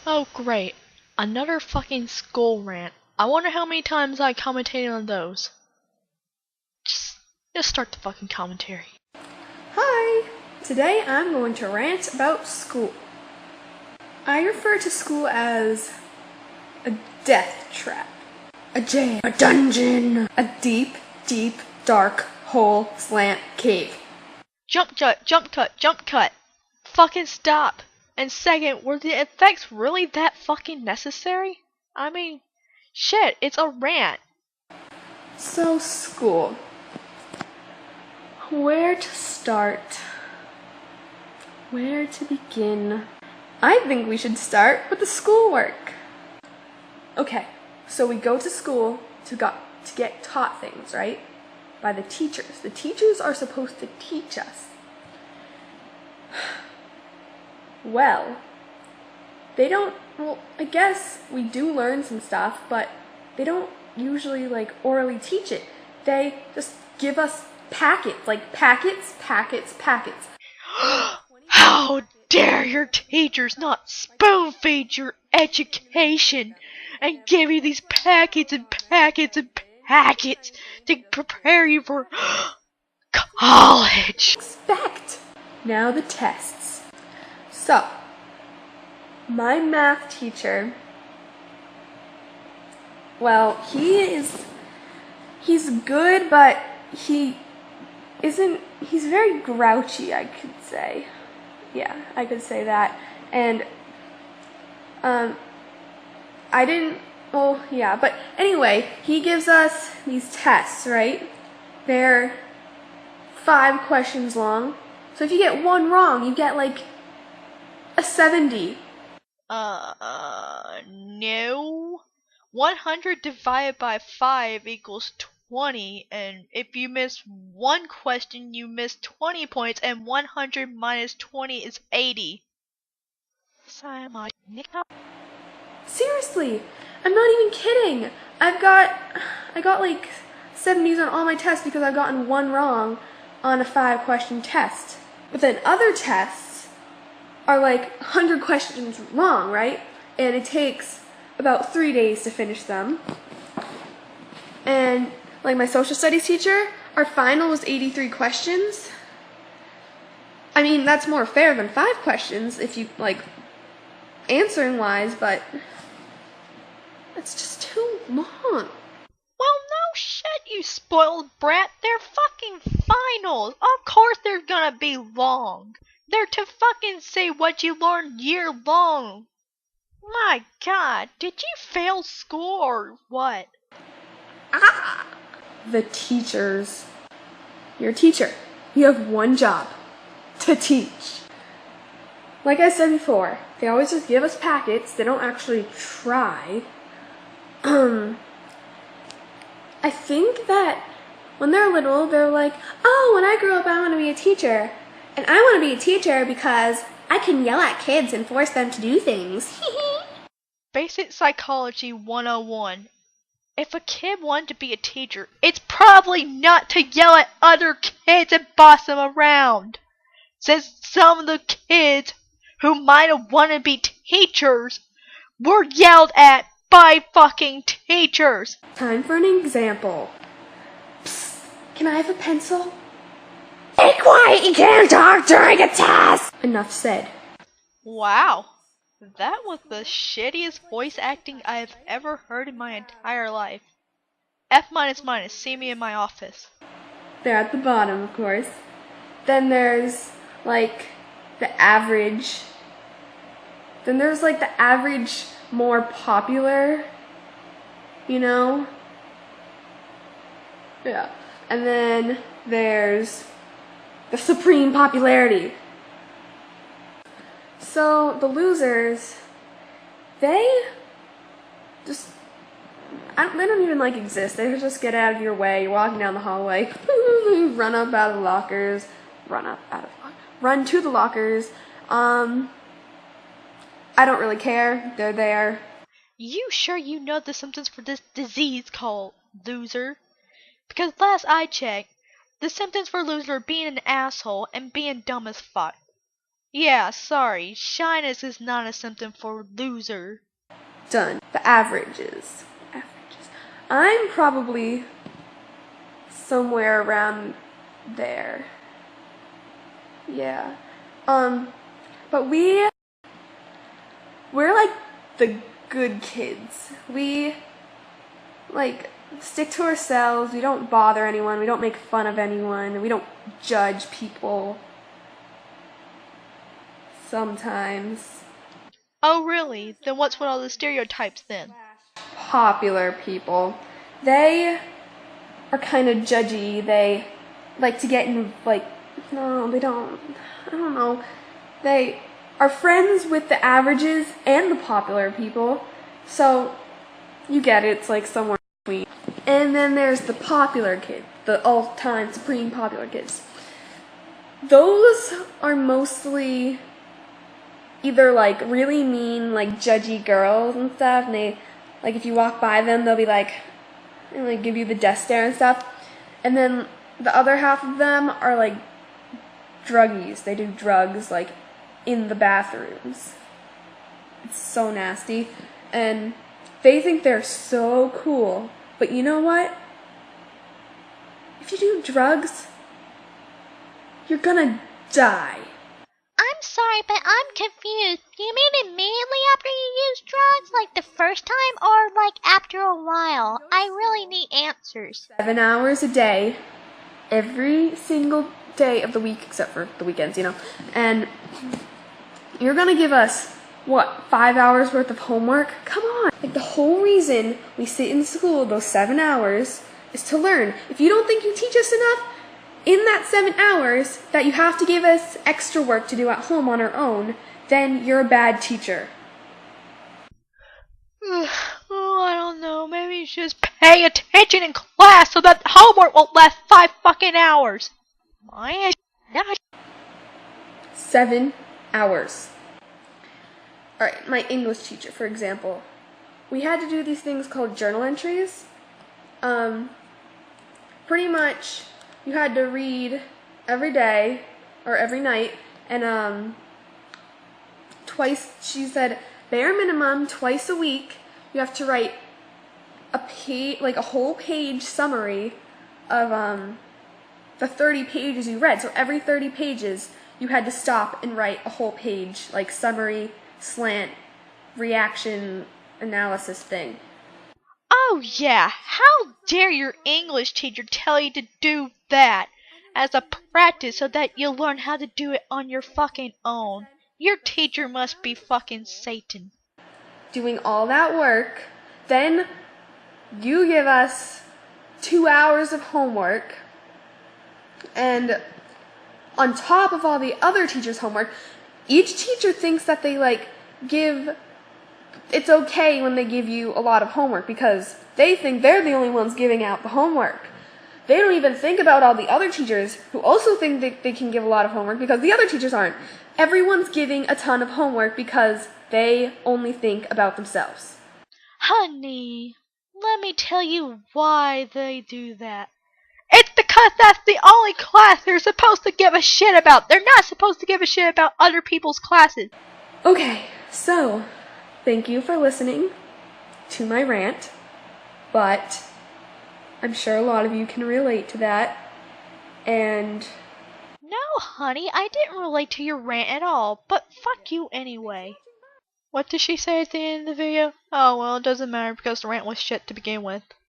Oh great, another fucking school rant. I wonder how many times I commentated on those. Just start the fucking commentary. Hi! Today I'm going to rant about school. I refer to school as a death trap, a jail, a dungeon, a deep, deep, dark hole slant cave. Jump cut, jump cut, jump cut. Fucking stop. And second, were the effects really that fucking necessary? I mean, shit, it's a rant. So, school. Where to start? Where to begin? I think we should start with the schoolwork. Okay, so we go to school to get taught things, right? By the teachers. The teachers are supposed to teach us. Well, I guess we do learn some stuff, but they don't usually orally teach it. They just give us packets, packets. How dare your teachers not spoon feed your education and give you these packets and packets and packets to prepare you for college. Expect. Now the tests. So, my math teacher, well, he's good, but he's very grouchy, I could say. Yeah, I could say that. And, but anyway, he gives us these tests, right? They're 5 questions long. So if you get one wrong, you get a 70. No. 100 divided by 5 equals 20, and if you miss one question, you miss 20 points, and 100 minus 20 is 80. Seriously, I'm not even kidding. I got 70s on all my tests because I've gotten one wrong on a 5-question test. But then other tests are 100 questions long, right? And it takes about 3 days to finish them. And my social studies teacher, our final was 83 questions. I mean, that's more fair than 5 questions if you answering wise, but that's just too long. Well, no shit, you spoiled brat. They're fucking finals. Of course they're gonna be long. They're to fucking say what you learned year long. My god, did you fail school or what? The teachers. You're a teacher. You have one job. To teach. Like I said before, they always just give us packets. They don't actually try. I think that when they're little, they're like, oh, when I grow up, I want to be a teacher. And I want to be a teacher because I can yell at kids and force them to do things. Basic Psychology 101. If a kid wanted to be a teacher, it's probably not to yell at other kids and boss them around. Since some of the kids who might have wanted to be teachers were yelled at by fucking teachers. Time for an example. Psst, can I have a pencil? Be quiet, you can't talk during a test! Enough said. Wow. That was the shittiest voice acting I have ever heard in my entire life. F minus minus, see me in my office. They're at the bottom, of course. Then there's, the average. Then there's, the average more popular, you know? Yeah. And then there's the supreme popularity. So the losers, they don't even exist. They just get out of your way. You're walking down the hallway, run to the lockers. I don't really care. They're there. You sure you know the symptoms for this disease called loser? Because last I checked, the symptoms for loser are being an asshole and being dumb as fuck. Yeah, sorry. Shyness is not a symptom for loser. Done. The averages. I'm probably somewhere around there. Yeah. But we're like the good kids. We like stick to ourselves. We don't bother anyone. We don't make fun of anyone. We don't judge people. Sometimes. Oh, really? Then what's with all the stereotypes then? Popular people. They are kind of judgy. They like to get in, like, no, they don't. I don't know. They are friends with the averages and the popular people. So, you get it. It's like somewhere between. And then there's the popular kid, the all-time supreme popular kids. Those are mostly either like really mean, like judgy girls and stuff, and they, like, if you walk by them, they'll be like, and like give you the death stare and stuff. And then the other half of them are like druggies. They do drugs like in the bathrooms. It's so nasty. And they think they're so cool. But you know what? If you do drugs, you're gonna die. I'm sorry, but I'm confused. You mean immediately after you use drugs? Like the first time or like after a while? I really need answers. 7 hours a day, every single day of the week, except for the weekends, you know. And you're gonna give us, what, 5 hours worth of homework? Come on! Like, the whole reason we sit in school those 7 hours is to learn. If you don't think you teach us enough in that 7 hours that you have to give us extra work to do at home on our own, then you're a bad teacher. Oh, I don't know. Maybe you should just pay attention in class so that homework won't last 5 fucking hours. 7 hours. Alright, my English teacher, for example. We had to do these things called journal entries. Pretty much, you had to read every day, or every night, and twice, she said, bare minimum, twice a week, you have to write a page, like a whole page summary of the 30 pages you read. So every 30 pages, you had to stop and write a whole page, like summary, slant, reaction, analysis thing. Oh yeah, how dare your English teacher tell you to do that as a practice so that you'll learn how to do it on your fucking own. Your teacher must be fucking Satan. Doing all that work, then you give us 2 hours of homework, and on top of all the other teachers' homework, each teacher thinks that they it's okay when they give you a lot of homework because they think they're the only ones giving out the homework. They don't even think about all the other teachers who also think they can give a lot of homework because the other teachers aren't. Everyone's giving a ton of homework because they only think about themselves. Honey, let me tell you why they do that. It's because that's the only class they're supposed to give a shit about. They're not supposed to give a shit about other people's classes. Okay, so thank you for listening to my rant, but I'm sure a lot of you can relate to that, and No, honey, I didn't relate to your rant at all, but fuck you anyway. What did she say at the end of the video? Oh, well, it doesn't matter because the rant was shit to begin with.